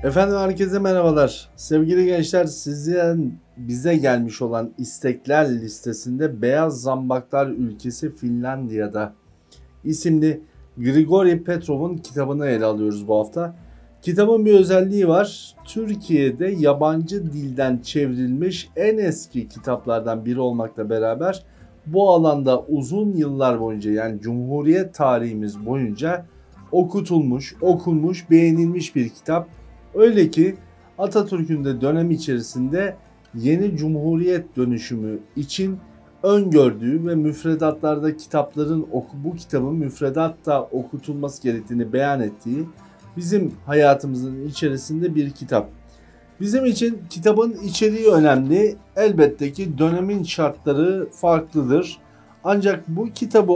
Efendim herkese merhabalar. Sevgili gençler, sizden bize gelmiş olan istekler listesinde Beyaz Zambaklar ülkesi Finlandiya'da isimli Grigori Petrov'un kitabını ele alıyoruz bu hafta. Kitabın bir özelliği var. Türkiye'de yabancı dilden çevrilmiş en eski kitaplardan biri olmakla beraber bu alanda uzun yıllar boyunca, yani Cumhuriyet tarihimiz boyunca okutulmuş, okunmuş, beğenilmiş bir kitap. Öyle ki Atatürk'ün de dönem içerisinde yeni Cumhuriyet dönüşümü için öngördüğü ve müfredatlarda bu kitabın müfredatta okutulması gerektiğini beyan ettiği bizim hayatımızın içerisinde bir kitap. Bizim için kitabın içeriği önemli. Elbette ki dönemin şartları farklıdır. Ancak bu kitabı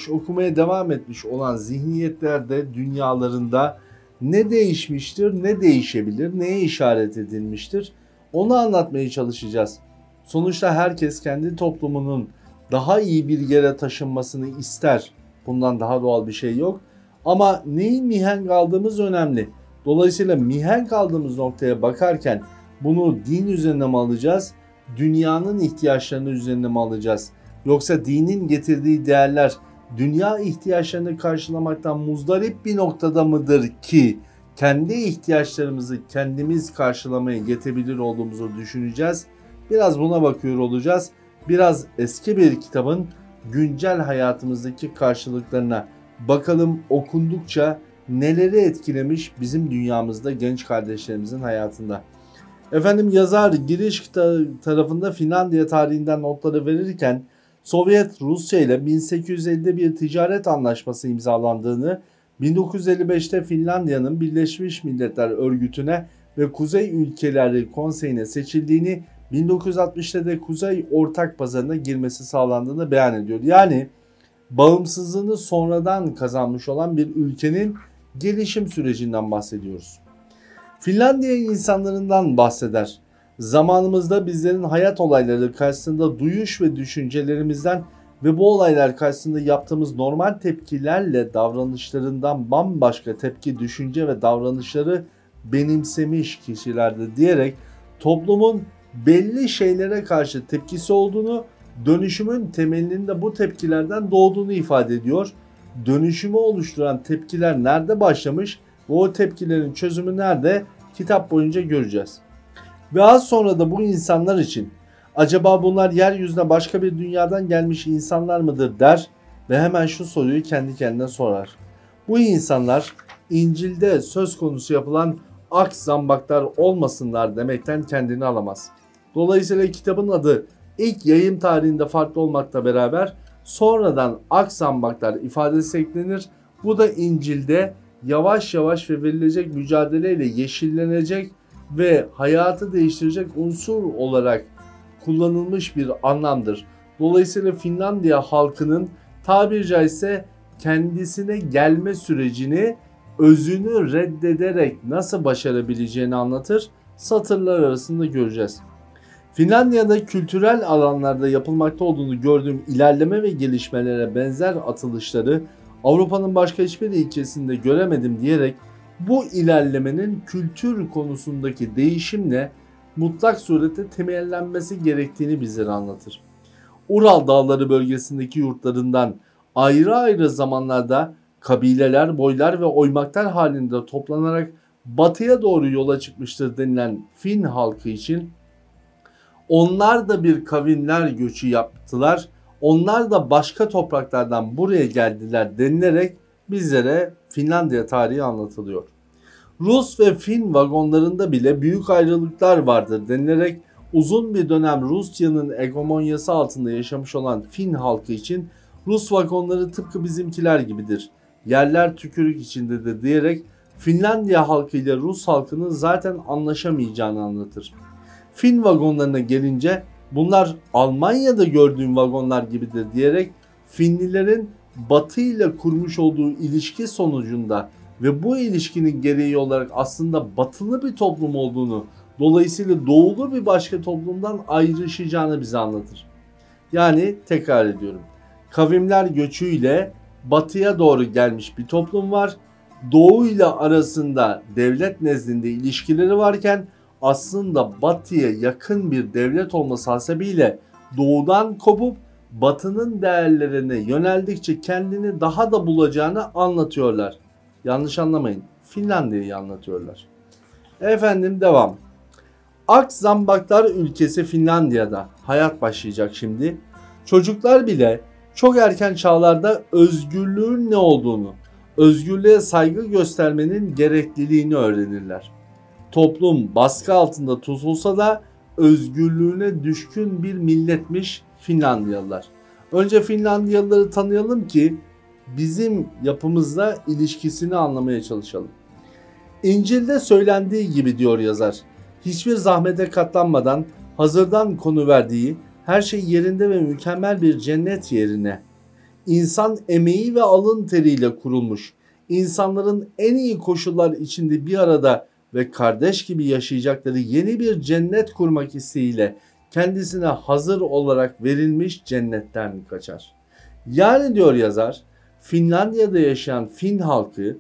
okumaya devam etmiş olan zihniyetlerde, dünyalarında ne değişmiştir, ne değişebilir, neye işaret edilmiştir, onu anlatmaya çalışacağız. Sonuçta herkes kendi toplumunun daha iyi bir yere taşınmasını ister. Bundan daha doğal bir şey yok. Ama neyin mihenk aldığımız önemli. Dolayısıyla mihenk aldığımız noktaya bakarken bunu din üzerine mi alacağız, dünyanın ihtiyaçlarını üzerine mi alacağız? Yoksa dinin getirdiği değerler dünya ihtiyaçlarını karşılamaktan muzdarip bir noktada mıdır ki kendi ihtiyaçlarımızı kendimiz karşılamaya yetebilir olduğumuzu düşüneceğiz. Biraz buna bakıyor olacağız. Biraz eski bir kitabın güncel hayatımızdaki karşılıklarına bakalım, okundukça neleri etkilemiş bizim dünyamızda genç kardeşlerimizin hayatında. Efendim, yazar giriş tarafında Finlandiya tarihinden notları verirken Sovyet Rusya ile 1850'de bir ticaret anlaşması imzalandığını, 1955'te Finlandiya'nın Birleşmiş Milletler Örgütü'ne ve Kuzey Ülkeleri Konseyi'ne seçildiğini, 1960'ta da Kuzey Ortak Pazarı'na girmesi sağlandığını beyan ediyor. Yani bağımsızlığını sonradan kazanmış olan bir ülkenin gelişim sürecinden bahsediyoruz. Finlandiya insanlarından bahseder. Zamanımızda bizlerin hayat olayları karşısında duyuş ve düşüncelerimizden ve bu olaylar karşısında yaptığımız normal tepkilerle davranışlarından bambaşka tepki, düşünce ve davranışları benimsemiş kişilerdir diyerek toplumun belli şeylere karşı tepkisi olduğunu, dönüşümün temelinin de bu tepkilerden doğduğunu ifade ediyor. Dönüşümü oluşturan tepkiler nerede başlamış ve o tepkilerin çözümü nerede? Kitap boyunca göreceğiz. Ve az sonra da bu insanlar için acaba bunlar yeryüzüne başka bir dünyadan gelmiş insanlar mıdır der ve hemen şu soruyu kendi kendine sorar. Bu insanlar İncil'de söz konusu yapılan ak zambaklar olmasınlar demekten kendini alamaz. Dolayısıyla kitabın adı ilk yayım tarihinde farklı olmakla beraber sonradan ak zambaklar ifadesi eklenir. Bu da İncil'de yavaş yavaş ve verilecek mücadeleyle yeşillenecek ve hayatı değiştirecek unsur olarak kullanılmış bir anlamdır. Dolayısıyla Finlandiya halkının tabiri caizse kendisine gelme sürecini özünü reddederek nasıl başarabileceğini anlatır. Satırlar arasında göreceğiz. Finlandiya'da kültürel alanlarda yapılmakta olduğunu gördüğüm ilerleme ve gelişmelere benzer atılışları Avrupa'nın başka hiçbir ülkesinde göremedim diyerek bu ilerlemenin kültür konusundaki değişimle mutlak surette temellenmesi gerektiğini bizlere anlatır. Ural Dağları bölgesindeki yurtlarından ayrı ayrı zamanlarda kabileler, boylar ve oymaklar halinde toplanarak batıya doğru yola çıkmıştır denilen Fin halkı için onlar da bir kavimler göçü yaptılar, onlar da başka topraklardan buraya geldiler denilerek bizlere Finlandiya tarihi anlatılıyor. Rus ve Fin vagonlarında bile büyük ayrılıklar vardır denilerek uzun bir dönem Rusya'nın hegemonyası altında yaşamış olan Fin halkı için Rus vagonları tıpkı bizimkiler gibidir. Yerler tükürük içindedir diyerek Finlandiya halkı ile Rus halkının zaten anlaşamayacağını anlatır. Fin vagonlarına gelince bunlar Almanya'da gördüğüm vagonlar gibidir diyerek Finlilerin Batı ile kurmuş olduğu ilişki sonucunda ve bu ilişkinin gereği olarak aslında batılı bir toplum olduğunu, dolayısıyla doğulu bir başka toplumdan ayrışacağını bize anlatır. Yani tekrar ediyorum. Kavimler göçüyle batıya doğru gelmiş bir toplum var. Doğu ile arasında devlet nezdinde ilişkileri varken aslında Batı'ya yakın bir devlet olması hasebiyle Doğu'dan kopup Batı'nın değerlerine yöneldikçe kendini daha da bulacağını anlatıyorlar. Yanlış anlamayın. Finlandiya'yı anlatıyorlar. Efendim devam. Akzambaklar ülkesi Finlandiya'da hayat başlayacak şimdi. Çocuklar bile çok erken çağlarda özgürlüğün ne olduğunu, özgürlüğe saygı göstermenin gerekliliğini öğrenirler. Toplum baskı altında tutulsa da özgürlüğüne düşkün bir milletmiş Finlandiyalılar. Önce Finlandiyalıları tanıyalım ki bizim yapımızla ilişkisini anlamaya çalışalım. İncil'de söylendiği gibi diyor yazar, hiçbir zahmete katlanmadan hazırdan konuverdiği her şey yerinde ve mükemmel bir cennet yerine, insan emeği ve alın teriyle kurulmuş, insanların en iyi koşullar içinde bir arada ve kardeş gibi yaşayacakları yeni bir cennet kurmak isteğiyle kendisine hazır olarak verilmiş cennetten kaçar. Yani diyor yazar, Finlandiya'da yaşayan Fin halkı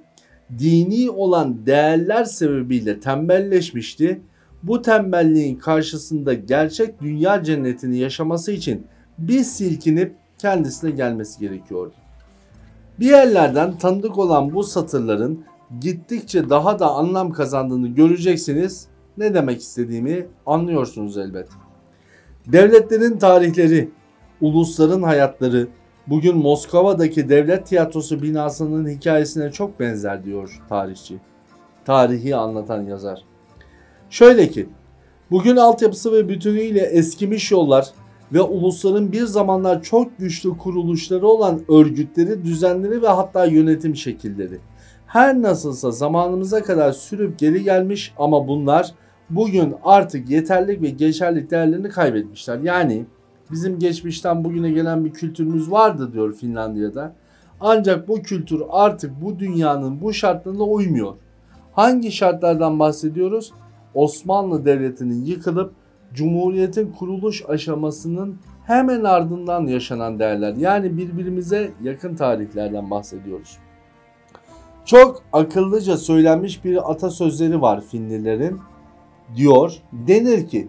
dini olan değerler sebebiyle tembelleşmişti. Bu tembelliğin karşısında gerçek dünya cennetini yaşaması için bir silkinip kendisine gelmesi gerekiyordu. Bir yerlerden tanıdık olan bu satırların gittikçe daha da anlam kazandığını göreceksiniz. Ne demek istediğimi anlıyorsunuz elbet. Devletlerin tarihleri, ulusların hayatları bugün Moskova'daki devlet tiyatrosu binasının hikayesine çok benzer diyor tarihçi. Tarihi anlatan yazar. Şöyle ki, bugün altyapısı ve bütünüyle eskimiş yollar ve ulusların bir zamanlar çok güçlü kuruluşları olan örgütleri, düzenleri ve hatta yönetim şekilleri her nasılsa zamanımıza kadar sürüp geri gelmiş ama bunlar bugün artık yeterlilik ve geçerlilik değerlerini kaybetmişler. Yani bizim geçmişten bugüne gelen bir kültürümüz vardı diyor Finlandiya'da. Ancak bu kültür artık bu dünyanın bu şartlarına uymuyor. Hangi şartlardan bahsediyoruz? Osmanlı Devleti'nin yıkılıp Cumhuriyet'in kuruluş aşamasının hemen ardından yaşanan değerler. Yani birbirimize yakın tarihlerden bahsediyoruz. Çok akıllıca söylenmiş bir atasözleri var Finlilerin. Diyor, denir ki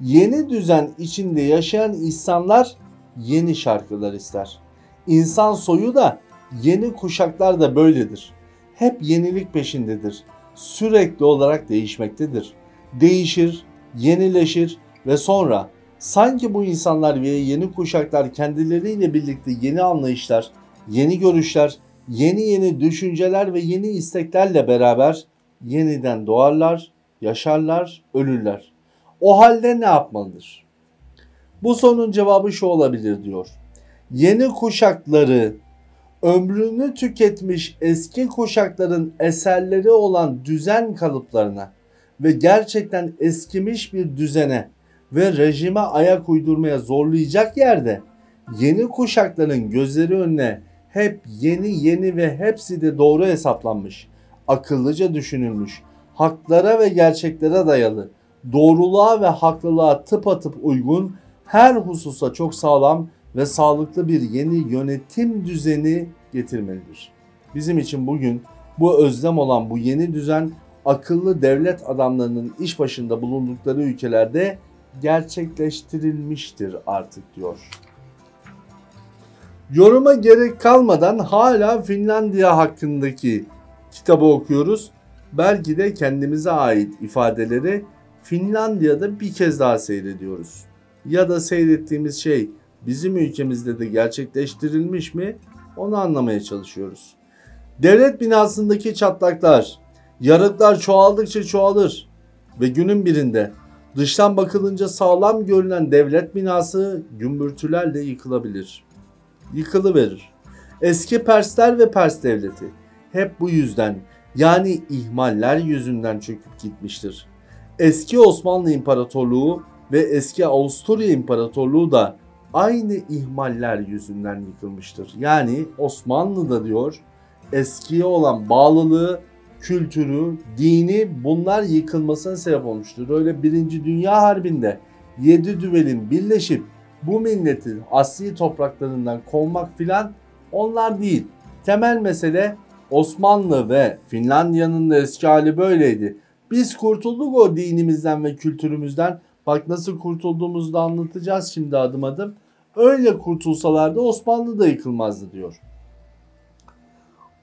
yeni düzen içinde yaşayan insanlar yeni şarkılar ister. İnsan soyu da yeni kuşaklar da böyledir. Hep yenilik peşindedir. Sürekli olarak değişmektedir. Değişir, yenileşir ve sonra sanki bu insanlar ve yeni kuşaklar kendileriyle birlikte yeni anlayışlar, yeni görüşler, yeni düşünceler ve yeni isteklerle beraber yeniden doğarlar, yaşarlar, ölürler. O halde ne yapmalıdır? Bu sorunun cevabı şu olabilir diyor. Yeni kuşakları ömrünü tüketmiş eski kuşakların eserleri olan düzen kalıplarına ve gerçekten eskimiş bir düzene ve rejime ayak uydurmaya zorlayacak yerde yeni kuşakların gözleri önüne hep yeni ve hepsi de doğru hesaplanmış, akıllıca düşünülmüş, haklara ve gerçeklere dayalı, doğruluğa ve haklılığa tıpatıp uygun, her hususa çok sağlam ve sağlıklı bir yeni yönetim düzeni getirmelidir. Bizim için bugün bu özlem olan bu yeni düzen akıllı devlet adamlarının iş başında bulundukları ülkelerde gerçekleştirilmiştir artık diyor. Yoruma gerek kalmadan hala Finlandiya hakkındaki kitabı okuyoruz. Belki de kendimize ait ifadeleri Finlandiya'da bir kez daha seyrediyoruz. Ya da seyrettiğimiz şey bizim ülkemizde de gerçekleştirilmiş mi? Onu anlamaya çalışıyoruz. Devlet binasındaki çatlaklar, yarıklar çoğaldıkça çoğalır ve günün birinde dıştan bakılınca sağlam görünen devlet binası gümbürtülerle yıkılabilir. Yıkılıverir. Eski Persler ve Pers devleti hep bu yüzden, yani ihmaller yüzünden çöküp gitmiştir. Eski Osmanlı İmparatorluğu ve eski Avusturya İmparatorluğu da aynı ihmaller yüzünden yıkılmıştır. Yani Osmanlı'da diyor eskiye olan bağlılığı, kültürü, dini bunlar yıkılmasına sebep olmuştur. Öyle 1. Dünya Harbi'nde 7 düvelin birleşip bu milletin asli topraklarından kovmak filan onlar değil. Temel mesele Osmanlı ve Finlandiya'nın da eski hali böyleydi. Biz kurtulduk o dinimizden ve kültürümüzden. Bak nasıl kurtulduğumuzu da anlatacağız şimdi adım adım. Öyle kurtulsalardı Osmanlı da yıkılmazdı diyor.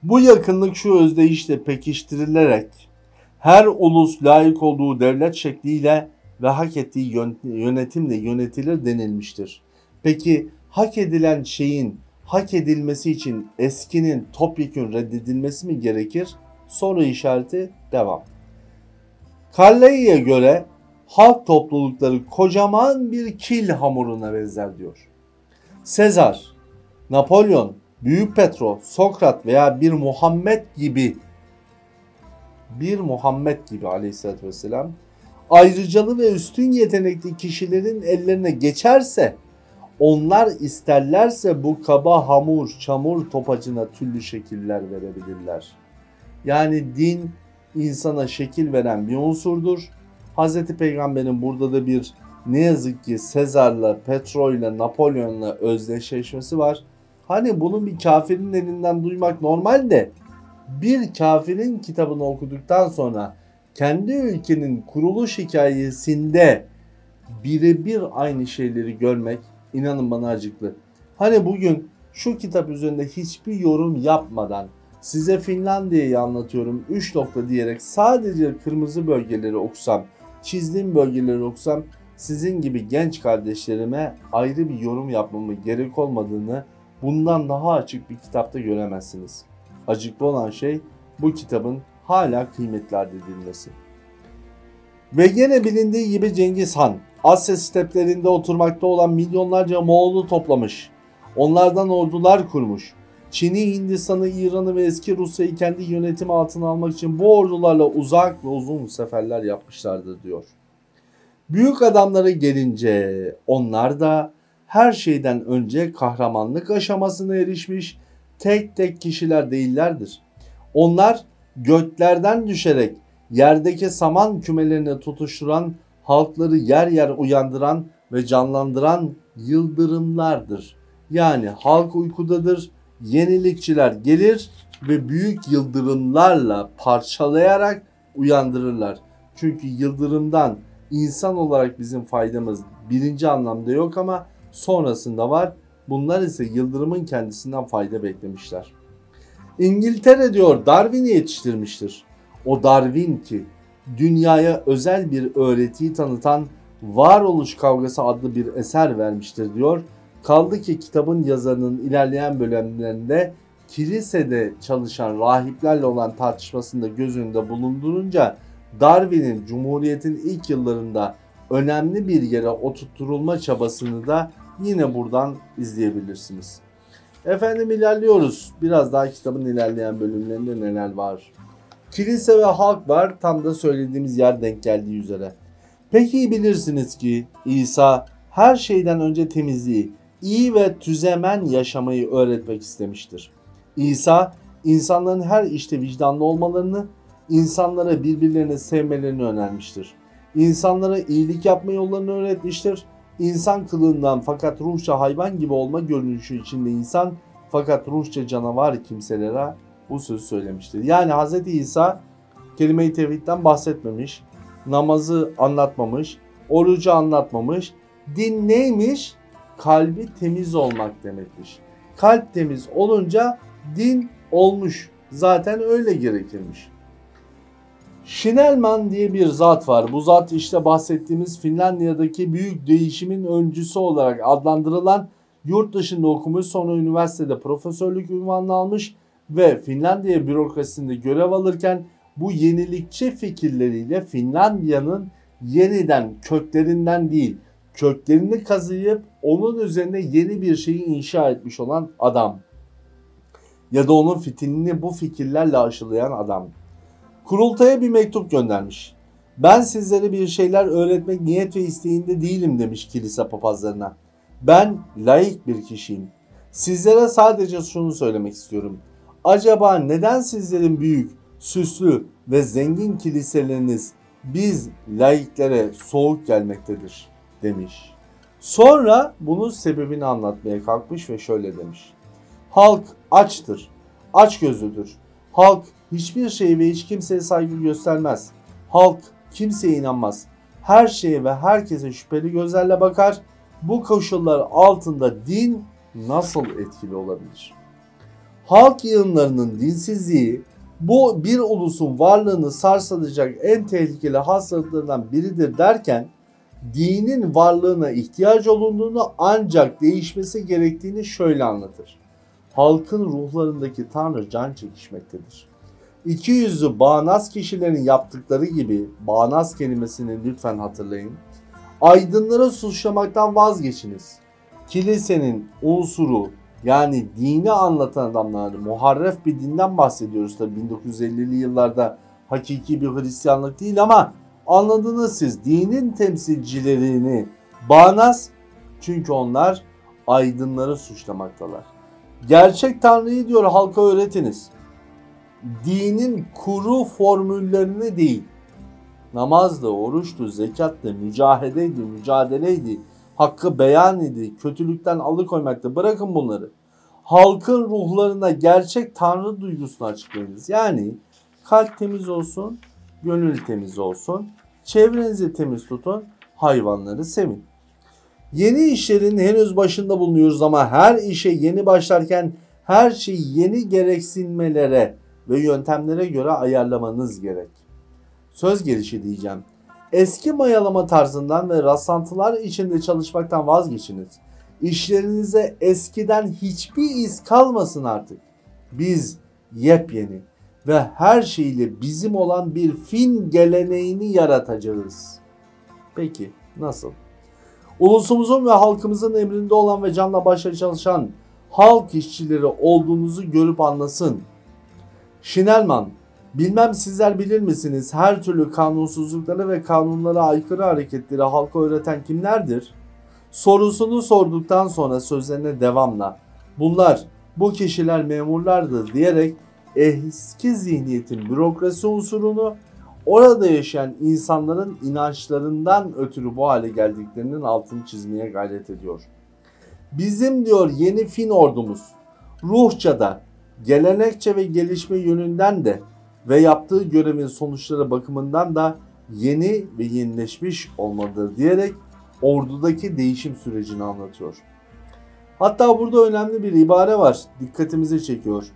Bu yakınlık şu özdeyişle pekiştirilerek her ulus layık olduğu devlet şekliyle ve hak ettiği yönetimle yönetilir denilmiştir. Peki hak edilen şeyin hak edilmesi için eskinin topyekün reddedilmesi mi gerekir? Soru işareti devam. Carlyle'ye göre halk toplulukları kocaman bir kil hamuruna benzer diyor. Sezar, Napolyon, Büyük Petro, Sokrat veya bir Muhammed gibi aleyhissalatü vesselam ayrıcalı ve üstün yetenekli kişilerin ellerine geçerse, onlar isterlerse bu kaba hamur, çamur topacına türlü şekiller verebilirler. Yani din insana şekil veren bir unsurdur. Hz. Peygamber'in burada da bir ne yazık ki Sezar'la, Petro'yla, Napolyon'la özdeşleşmesi var. Hani bunun bir kafirin elinden duymak normal de bir kafirin kitabını okuduktan sonra kendi ülkenin kuruluş hikayesinde birebir aynı şeyleri görmek inanın bana acıklı. Hani bugün şu kitap üzerinde hiçbir yorum yapmadan size Finlandiya'yı anlatıyorum 3 nokta diyerek sadece kırmızı bölgeleri okusam, çizdiğim bölgeleri okusam sizin gibi genç kardeşlerime ayrı bir yorum yapmamı gerek olmadığını bundan daha açık bir kitapta göremezsiniz. Acıklı olan şey bu kitabın hala kıymetli edilmesi. Ve gene bilindiği gibi Cengiz Han, Asya steplerinde oturmakta olan milyonlarca Moğol'u toplamış. Onlardan ordular kurmuş. Çin'i, Hindistan'ı, İran'ı ve eski Rusya'yı kendi yönetimi altına almak için bu ordularla uzak ve uzun seferler yapmışlardır diyor. Büyük adamlara gelince onlar da her şeyden önce kahramanlık aşamasına erişmiş tek tek kişiler değillerdir. Onlar göklerden düşerek yerdeki saman kümelerine tutuşturan, halkları yer yer uyandıran ve canlandıran yıldırımlardır. Yani halk uykudadır, yenilikçiler gelir ve büyük yıldırımlarla parçalayarak uyandırırlar. Çünkü yıldırımdan insan olarak bizim faydamız birinci anlamda yok ama sonrasında var. Bunlar ise yıldırımın kendisinden fayda beklemişler. İngiltere diyor Darwin'i yetiştirmiştir. O Darwin ki dünyaya özel bir öğretiyi tanıtan Varoluş Kavgası adlı bir eser vermiştir diyor. Kaldı ki kitabın yazarının ilerleyen bölümlerinde kilisede çalışan rahiplerle olan tartışmasında göz önünde bulundurunca Darwin'in Cumhuriyet'in ilk yıllarında önemli bir yere oturtturulma çabasını da yine buradan izleyebilirsiniz. Efendim ilerliyoruz. Biraz daha kitabın ilerleyen bölümlerinde neler var? Kilise ve halk var. Tam da söylediğimiz yer denk geldiği üzere. Pek iyi bilirsiniz ki İsa her şeyden önce temizliği, iyi ve tüzemen yaşamayı öğretmek istemiştir. İsa insanların her işte vicdanlı olmalarını, insanlara birbirlerini sevmelerini önermiştir. İnsanlara iyilik yapma yollarını öğretmiştir. İnsan kılığından fakat ruhça hayvan gibi olma görünüşü içinde insan fakat ruhça canavar kimselere bu sözü söylemiştir. Yani Hz. İsa kelime-i tevhidden bahsetmemiş, namazı anlatmamış, orucu anlatmamış. Din neymiş? Kalbi temiz olmak demekmiş. Kalp temiz olunca din olmuş. Zaten öyle gerekirmiş. Schnellman diye bir zat var. Bu zat işte bahsettiğimiz Finlandiya'daki büyük değişimin öncüsü olarak adlandırılan, yurt dışında okumuş, sonra üniversitede profesörlük unvanını almış ve Finlandiya bürokrasisinde görev alırken bu yenilikçi fikirleriyle Finlandiya'nın yeniden köklerinden değil, köklerini kazıyıp onun üzerine yeni bir şeyi inşa etmiş olan adam. Ya da onun fitilini bu fikirlerle aşılayan adam. Kurultaya bir mektup göndermiş. Ben sizlere bir şeyler öğretmek niyet ve isteğinde değilim demiş kilise papazlarına. Ben laik bir kişiyim. Sizlere sadece şunu söylemek istiyorum. Acaba neden sizlerin büyük, süslü ve zengin kiliseleriniz biz laiklere soğuk gelmektedir demiş. Sonra bunun sebebini anlatmaya kalkmış ve şöyle demiş. Halk açtır, açgözlüdür. Halk hiçbir şeye ve hiç kimseye saygı göstermez. Halk kimseye inanmaz. Her şeye ve herkese şüpheli gözlerle bakar. Bu koşullar altında din nasıl etkili olabilir? Halk yığınlarının dinsizliği bu bir ulusun varlığını sarsılacak en tehlikeli hastalıklardan biridir derken dinin varlığına ihtiyaç olunduğunu ancak değişmesi gerektiğini şöyle anlatır. Halkın ruhlarındaki Tanrı can çekişmektedir. İkiyüzlü bağnaz kişilerin yaptıkları gibi, bağnaz kelimesini lütfen hatırlayın. Aydınları suçlamaktan vazgeçiniz. Kilisenin unsuru yani dini anlatan adamlar, muharref bir dinden bahsediyoruz tabii 1950'li yıllarda hakiki bir Hristiyanlık değil ama anladınız siz, dinin temsilcilerini bağnaz çünkü onlar aydınları suçlamaktalar. Gerçek Tanrı'yı diyor halka öğretiniz. Dinin kuru formüllerini değil. Namazdı, oruçtu, zekattı, mücadeleydi, hakkı beyan idi, kötülükten alıkoymaktı. Bırakın bunları. Halkın ruhlarına gerçek Tanrı duygusunu açıklayınız. Yani kalp temiz olsun, gönül temiz olsun, çevrenizi temiz tutun, hayvanları sevin. Yeni işlerin henüz başında bulunuyoruz ama her işe yeni başlarken her şeyi yeni gereksinmelere ve yöntemlere göre ayarlamanız gerek. Söz gelişi diyeceğim. Eski mayalama tarzından ve rastlantılar içinde çalışmaktan vazgeçiniz. İşlerinize eskiden hiçbir iz kalmasın artık. Biz yepyeni ve her şeyle bizim olan bir fin geleneğini yaratacağız. Peki nasıl? Ulusumuzun ve halkımızın emrinde olan ve canla başla çalışan halk işçileri olduğunuzu görüp anlasın. Schnellman, bilmem sizler bilir misiniz her türlü kanunsuzlukları ve kanunlara aykırı hareketleri halka öğreten kimlerdir? Sorusunu sorduktan sonra sözlerine devamla bunlar, bu kişiler memurlardır diyerek eski zihniyetin bürokrasi unsurunu orada yaşayan insanların inançlarından ötürü bu hale geldiklerinin altını çizmeye gayret ediyor. Bizim diyor yeni fin ordumuz ruhça da, gelenekçe ve gelişme yönünden de ve yaptığı görevin sonuçları bakımından da yeni ve yenileşmiş olmalıdır diyerek ordudaki değişim sürecini anlatıyor. Hatta burada önemli bir ibare var, dikkatimizi çekiyor.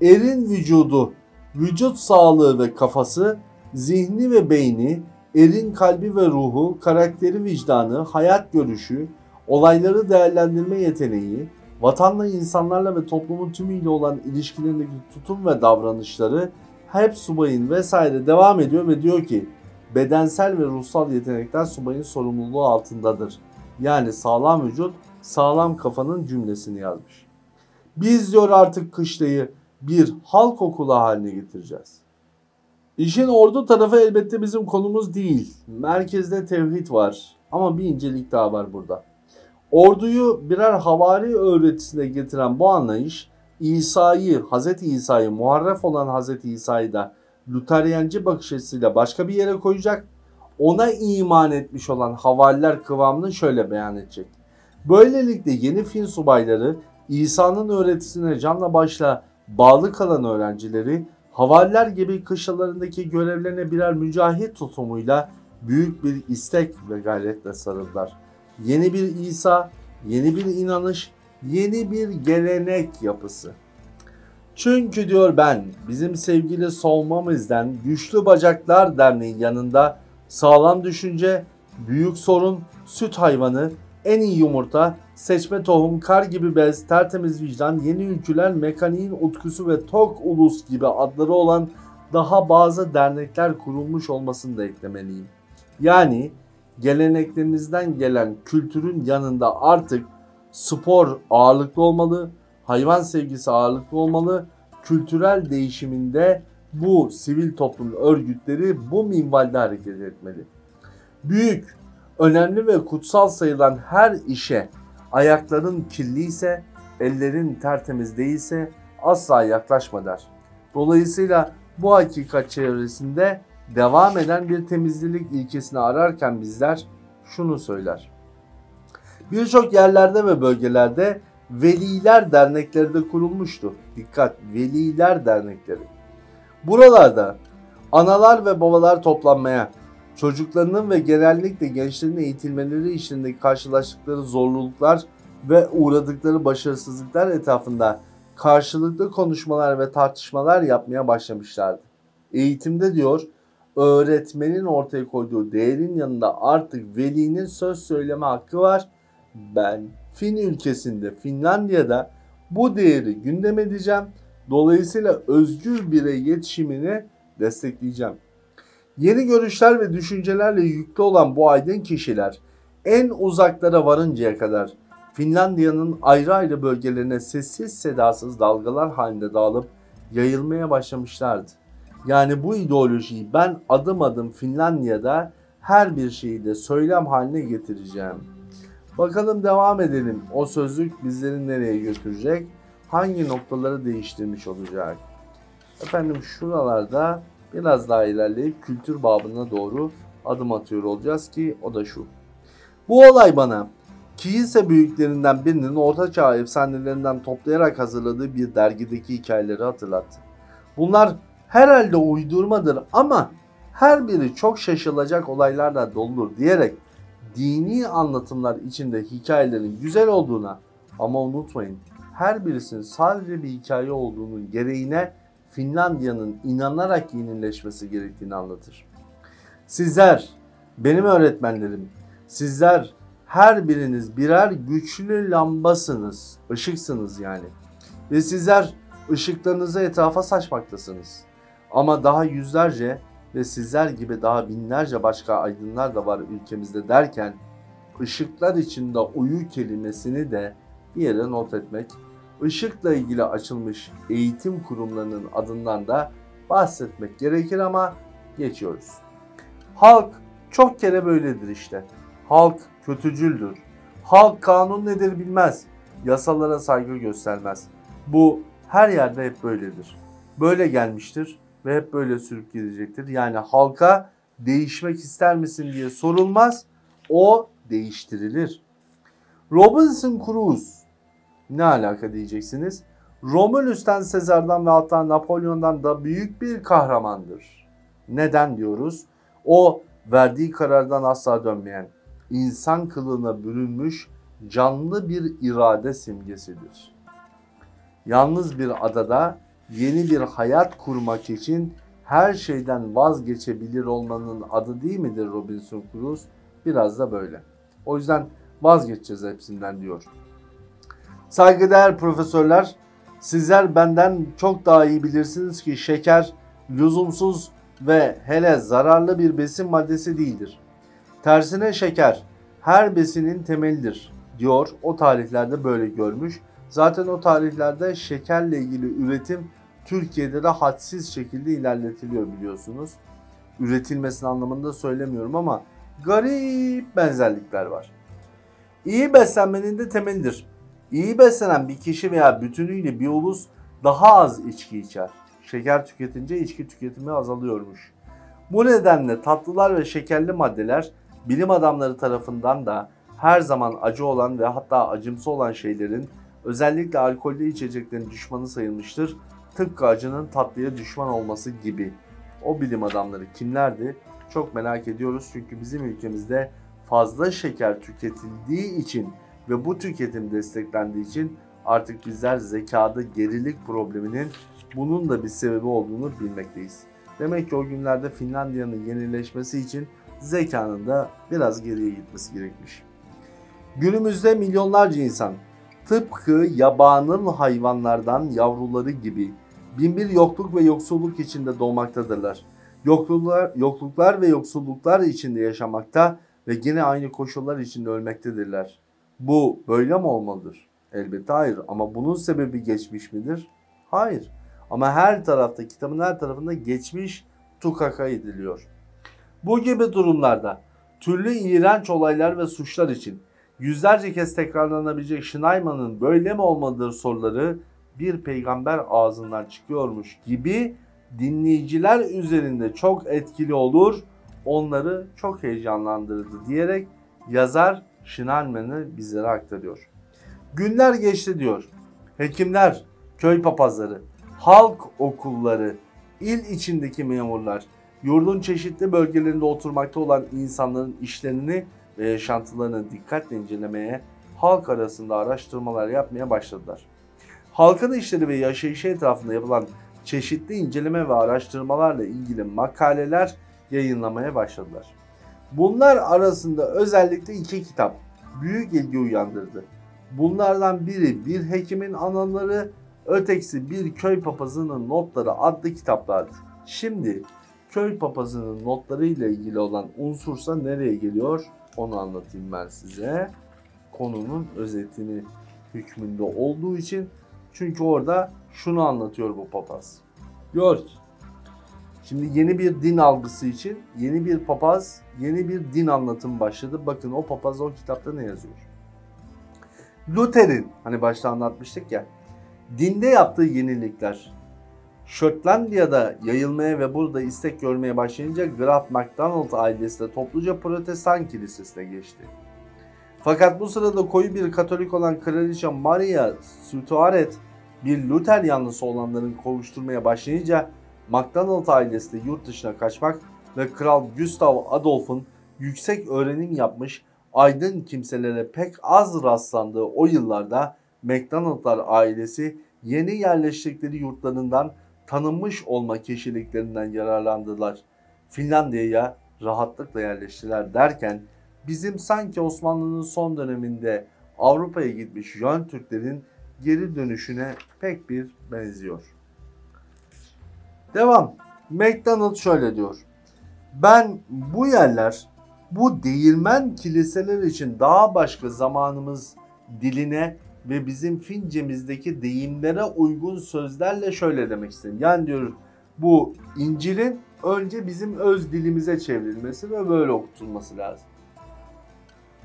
Erin vücudu, vücut sağlığı ve kafası, zihni ve beyni, erin kalbi ve ruhu, karakteri, vicdanı, hayat görüşü, olayları değerlendirme yeteneği, vatanla, insanlarla ve toplumun tümüyle olan ilişkilerindeki tutum ve davranışları hep subayın vesaire devam ediyor ve diyor ki bedensel ve ruhsal yetenekler subayın sorumluluğu altındadır. Yani sağlam vücut, sağlam kafanın cümlesini yazmış. Biz diyor artık kışlayı bir halk okulu haline getireceğiz. İşin ordu tarafı elbette bizim konumuz değil. Merkezde tevhid var ama bir incelik daha var burada. Orduyu birer havari öğretisine getiren bu anlayış İsa'yı, Hz. İsa'yı, muharref olan Hz. İsa'yı da Luteryenci bakış açısıyla başka bir yere koyacak. Ona iman etmiş olan havariler kıvamını şöyle beyan edecek. Böylelikle yeni fin subayları İsa'nın öğretisine canla başla bağlı kalan öğrencileri havariler gibi kışlalarındaki görevlerine birer mücahit tutumuyla büyük bir istek ve gayretle sarıldılar. Yeni bir İsa, yeni bir inanış, yeni bir gelenek yapısı. Çünkü diyor ben bizim sevgili solmamızdan Güçlü Bacaklar Derneği yanında sağlam düşünce, büyük sorun, süt hayvanı, en iyi yumurta, seçme tohum, kar gibi bez, tertemiz vicdan, yeni ülküler, mekaniğin utkusu ve tok ulus gibi adları olan daha bazı dernekler kurulmuş olmasını da eklemeliyim. Yani geleneklerinizden gelen kültürün yanında artık spor ağırlıklı olmalı, hayvan sevgisi ağırlıklı olmalı, kültürel değişiminde bu sivil toplum örgütleri bu minvalde hareket etmeli. Büyük, önemli ve kutsal sayılan her işe ayakların kirliyse, ellerin tertemiz değilse asla yaklaşma der. Dolayısıyla bu hakikat çevresinde devam eden bir temizlik ilkesini ararken bizler şunu söyler. Birçok yerlerde ve bölgelerde veliler dernekleri de kurulmuştu. Dikkat, veliler dernekleri. Buralarda analar ve babalar toplanmaya, çocuklarının ve genellikle gençlerin eğitilmeleri içinde karşılaştıkları zorluklar ve uğradıkları başarısızlıklar etrafında karşılıklı konuşmalar ve tartışmalar yapmaya başlamışlardı. Eğitimde diyor, öğretmenin ortaya koyduğu değerin yanında artık velinin söz söyleme hakkı var. Ben Fin ülkesinde, Finlandiya'da bu değeri gündem edeceğim. Dolayısıyla özgür birey yetişimini destekleyeceğim. Yeni görüşler ve düşüncelerle yüklü olan bu aydın kişiler en uzaklara varıncaya kadar Finlandiya'nın ayrı ayrı bölgelerine sessiz sedasız dalgalar halinde dağılıp yayılmaya başlamışlardı. Yani bu ideolojiyi ben adım adım Finlandiya'da her bir şeyi de söylem haline getireceğim. Bakalım, devam edelim. O sözlük bizleri nereye götürecek? Hangi noktaları değiştirmiş olacak? Efendim, şuralarda biraz daha ilerleyip kültür babına doğru adım atıyor olacağız ki o da şu. Bu olay bana kilise büyüklerinden birinin ortaçağ efsanelerinden toplayarak hazırladığı bir dergideki hikayeleri hatırlattı. Bunlar herhalde uydurmadır ama her biri çok şaşılacak olaylarla doludur diyerek dini anlatımlar içinde hikayelerin güzel olduğuna, ama unutmayın, her birisinin sadece bir hikaye olduğunun gereğine Finlandiya'nın inanarak yenileşmesi gerektiğini anlatır. Sizler, benim öğretmenlerim, sizler her biriniz birer güçlü lambasınız, ışıksınız yani. Ve sizler ışıklarınızı etrafa saçmaktasınız. Ama daha yüzlerce ve sizler gibi daha binlerce başka aydınlar da var ülkemizde derken, ışıklar içinde uyu kelimesini de bir yere not etmek, ışıkla ilgili açılmış eğitim kurumlarının adından da bahsetmek gerekir ama geçiyoruz. Halk çok kere böyledir işte. Halk kötücüldür. Halk kanun nedir bilmez. Yasalara saygı göstermez. Bu her yerde hep böyledir. Böyle gelmiştir ve hep böyle sürüp gidecektir. Yani halka değişmek ister misin diye sorulmaz. O değiştirilir. Robinson Crusoe ne alaka diyeceksiniz? Romulus'tan, Sezar'dan ve hatta Napolyon'dan da büyük bir kahramandır. Neden diyoruz? O verdiği karardan asla dönmeyen, insan kılığına bürünmüş canlı bir irade simgesidir. Yalnız bir adada yeni bir hayat kurmak için her şeyden vazgeçebilir olmanın adı değil midir Robinson Crusoe? Biraz da böyle. O yüzden vazgeçeceğiz hepsinden diyor. Saygıdeğer profesörler, sizler benden çok daha iyi bilirsiniz ki şeker lüzumsuz ve hele zararlı bir besin maddesi değildir. Tersine şeker her besinin temelidir diyor. O tarihlerde böyle görmüş. Zaten o tarihlerde şekerle ilgili üretim Türkiye'de de hadsiz şekilde ilerletiliyor biliyorsunuz. Üretilmesinin anlamında söylemiyorum ama garip benzerlikler var. İyi beslenmenin de temelidir. İyi beslenen bir kişi veya bütünüyle bir ulus daha az içki içer. Şeker tüketince içki tüketimi azalıyormuş. Bu nedenle tatlılar ve şekerli maddeler bilim adamları tarafından da her zaman acı olan ve hatta acımsı olan şeylerin, özellikle alkollü içeceklerin düşmanı sayılmıştır. Tıpkı acının tatlıya düşman olması gibi. O bilim adamları kimlerdi? Çok merak ediyoruz çünkü bizim ülkemizde fazla şeker tüketildiği için ve bu tüketim desteklendiği için artık bizler zekada gerilik probleminin bunun da bir sebebi olduğunu bilmekteyiz. Demek ki o günlerde Finlandiya'nın yenileşmesi için zekanın da biraz geriye gitmesi gerekmiş. Günümüzde milyonlarca insan tıpkı yabanıl hayvanlardan yavruları gibi binbir yokluk ve yoksulluk içinde doğmaktadırlar. Yokluklar ve yoksulluklar içinde yaşamakta ve yine aynı koşullar içinde ölmektedirler. Bu böyle mi olmalıdır? Elbette hayır. Ama bunun sebebi geçmiş midir? Hayır. Ama her tarafta, kitabın her tarafında geçmiş tukaka ediliyor. Bu gibi durumlarda türlü iğrenç olaylar ve suçlar için yüzlerce kez tekrarlanabilecek Schneiman'ın böyle mi olmalıdır soruları bir peygamber ağzından çıkıyormuş gibi dinleyiciler üzerinde çok etkili olur, onları çok heyecanlandırdı diyerek yazar Schneiman'ı bizlere aktarıyor. Günler geçti diyor. Hekimler, köy papazları, halk okulları, İl içindeki memurlar, yurdun çeşitli bölgelerinde oturmakta olan insanların işlerini ve yaşantılarını dikkatle incelemeye, halk arasında araştırmalar yapmaya başladılar. Halkın işleri ve yaşayışı etrafında yapılan çeşitli inceleme ve araştırmalarla ilgili makaleler yayınlamaya başladılar. Bunlar arasında özellikle 2 kitap büyük ilgi uyandırdı. Bunlardan biri bir hekimin anıları, ötekisi bir köy papazının notları adlı kitaplardı. Şimdi köy papazının notları ile ilgili olan unsursa nereye geliyor onu anlatayım ben size. Konunun özetini hükmünde olduğu için, çünkü orada şunu anlatıyor bu papaz. Diyor ki, şimdi yeni bir din algısı için yeni bir papaz, yeni bir din anlatımı başladı. Bakın o papaz o kitapta ne yazıyor? Luther'in, hani başta anlatmıştık ya, dinde yaptığı yenilikler Şotlandiya'da yayılmaya ve burada istek görmeye başlayınca Graf MacDonald ailesi de topluca Protestan kilisesine geçti. Fakat bu sırada koyu bir Katolik olan Kraliçe Maria Stuart bir Luther yanlısı olanların kovuşturmaya başlayınca MacDonald ailesi de yurt dışına kaçmak ve Kral Gustav Adolf'un yüksek öğrenim yapmış aydın kimselere pek az rastlandığı o yıllarda MacDonald'lar ailesi yeni yerleştikleri yurtlarından tanınmış olma kişiliklerinden yararlandılar. Finlandiya'ya rahatlıkla yerleştiler derken bizim sanki Osmanlı'nın son döneminde Avrupa'ya gitmiş Jön Türklerin geri dönüşüne pek bir benziyor. Devam. MacDonald şöyle diyor. Ben bu yerler, bu değirmen kiliseler için daha başka zamanımız diline ve bizim Fincemizdeki deyimlere uygun sözlerle şöyle demek istedim. Yani diyor bu İncil'in önce bizim öz dilimize çevrilmesi ve böyle okutulması lazım.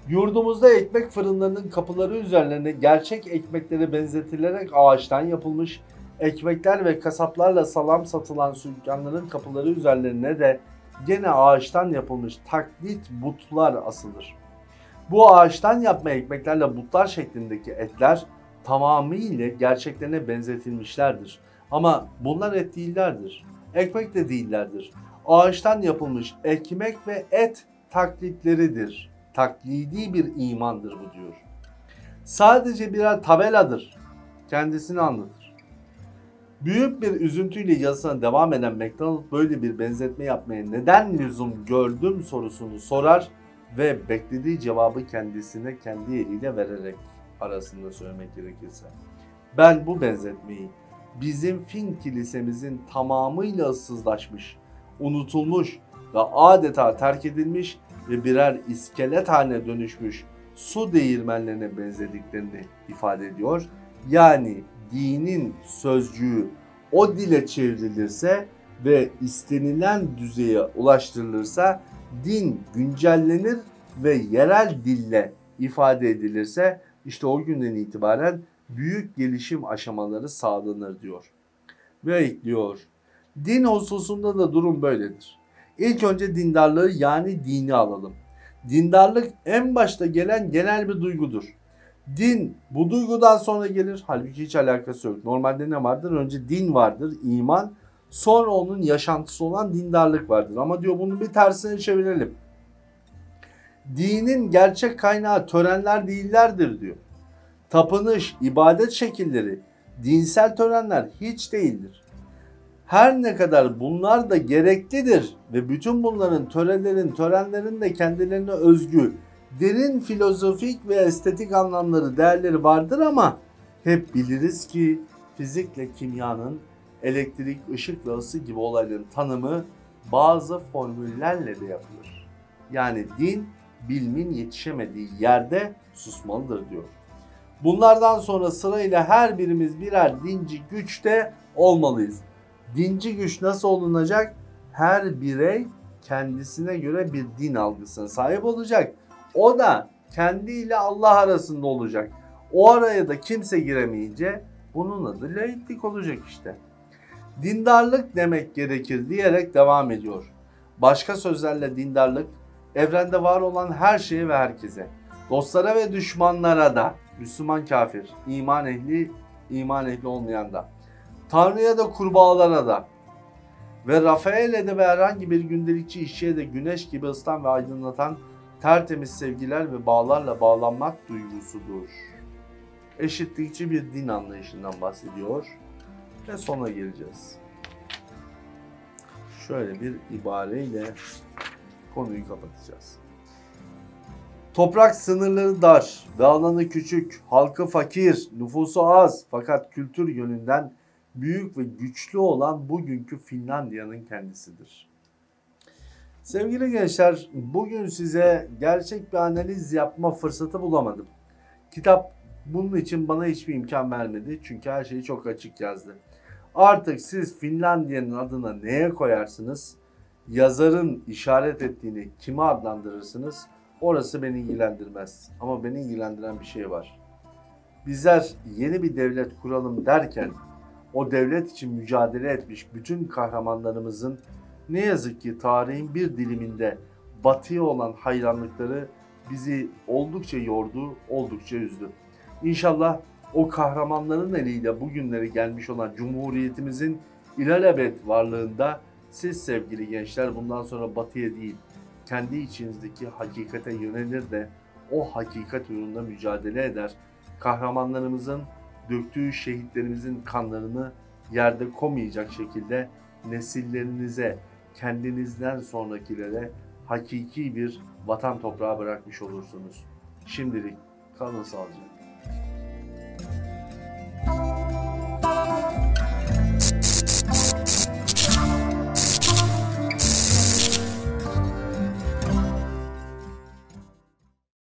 Yurdumuzda ekmek fırınlarının kapıları üzerlerine gerçek ekmeklere benzetilerek ağaçtan yapılmış ekmekler ve kasaplarla salam satılan dükkanların kapıları üzerlerine de gene ağaçtan yapılmış taklit butlar asılır. Bu ağaçtan yapma ekmeklerle butlar şeklindeki etler tamamıyla gerçeklerine benzetilmişlerdir. Ama bunlar et değillerdir. Ekmek de değillerdir. Ağaçtan yapılmış ekmek ve et taklitleridir. Taklidi bir imandır bu diyor. Sadece birer tabeladır. Kendisini anlatır. Büyük bir üzüntüyle yazısına devam eden MacDonald böyle bir benzetme yapmaya neden lüzum gördüm sorusunu sorar ve beklediği cevabı kendisine kendi eliyle vererek arasında söylemek gerekirse. Ben bu benzetmeyi bizim Fin kilisemizin tamamıyla ıssızlaşmış, unutulmuş ve adeta terk edilmiş ve birer iskelet haline dönüşmüş su değirmenlerine benzediklerini ifade ediyor. Yani dinin sözcüğü o dile çevrilirse ve istenilen düzeye ulaştırılırsa din güncellenir ve yerel dille ifade edilirse işte o günden itibaren büyük gelişim aşamaları sağlanır diyor. Ve ekliyor. Din hususunda da durum böyledir. İlk önce dindarlığı yani dini alalım. Dindarlık en başta gelen genel bir duygudur. Din bu duygudan sonra gelir. Halbuki hiç alakası yok. Normalde ne vardır? Önce din vardır, iman. Sonra onun yaşantısı olan dindarlık vardır. Ama diyor bunu bir tersine çevirelim. Dinin gerçek kaynağı törenler değillerdir diyor. Tapınış, ibadet şekilleri, dinsel törenler hiç değildir. Her ne kadar bunlar da gereklidir ve bütün bunların törenlerin de kendilerine özgü derin filozofik ve estetik anlamları, değerleri vardır ama hep biliriz ki fizikle kimyanın, elektrik, ışık ve ısı gibi olayların tanımı bazı formüllerle de yapılır. Yani din bilimin yetişemediği yerde susmalıdır diyor. Bunlardan sonra sırayla her birimiz birer dinci güçte olmalıyız. Dinci güç nasıl olunacak? Her birey kendisine göre bir din algısına sahip olacak. O da kendiyle Allah arasında olacak. O araya da kimse giremeyince bunun adı laiklik olacak işte. Dindarlık demek gerekir diyerek devam ediyor. Başka sözlerle dindarlık evrende var olan her şeye ve herkese, dostlara ve düşmanlara da, Müslüman kafir, iman ehli olmayan da, Tanrı'ya da kurbağalara da, Ve Rafael'e de ve herhangi bir gündelikçi işçiye de güneş gibi ısıtan ve aydınlatan tertemiz sevgiler ve bağlarla bağlanmak duygusudur. Eşitlikçi bir din anlayışından bahsediyor ve sona geleceğiz. Şöyle bir ibareyle konuyu kapatacağız. Toprak sınırları dar ve alanı küçük, halkı fakir, nüfusu az fakat kültür yönünden büyük ve güçlü olan bugünkü Finlandiya'nın kendisidir. Sevgili gençler, bugün size gerçek bir analiz yapma fırsatı bulamadım. Kitap bunun için bana hiçbir imkan vermedi çünkü her şeyi çok açık yazdı. Artık siz Finlandiya'nın adına neye koyarsınız? Yazarın işaret ettiğini kime adlandırırsınız? Orası beni ilgilendirmez. Ama beni ilgilendiren bir şey var. Bizler yeni bir devlet kuralım derken o devlet için mücadele etmiş bütün kahramanlarımızın ne yazık ki tarihin bir diliminde batıya olan hayranlıkları bizi oldukça yordu, oldukça üzdü. İnşallah o kahramanların eliyle bugünlere gelmiş olan Cumhuriyetimizin ilelebet varlığında siz sevgili gençler bundan sonra batıya değil, kendi içinizdeki hakikate yönelir de o hakikat uğrunda mücadele eder. Kahramanlarımızın döktüğü şehitlerimizin kanlarını yerde komayacak şekilde nesillerinize, kendinizden sonrakilere hakiki bir vatan toprağı bırakmış olursunuz. Şimdilik kalın sağlıcakla.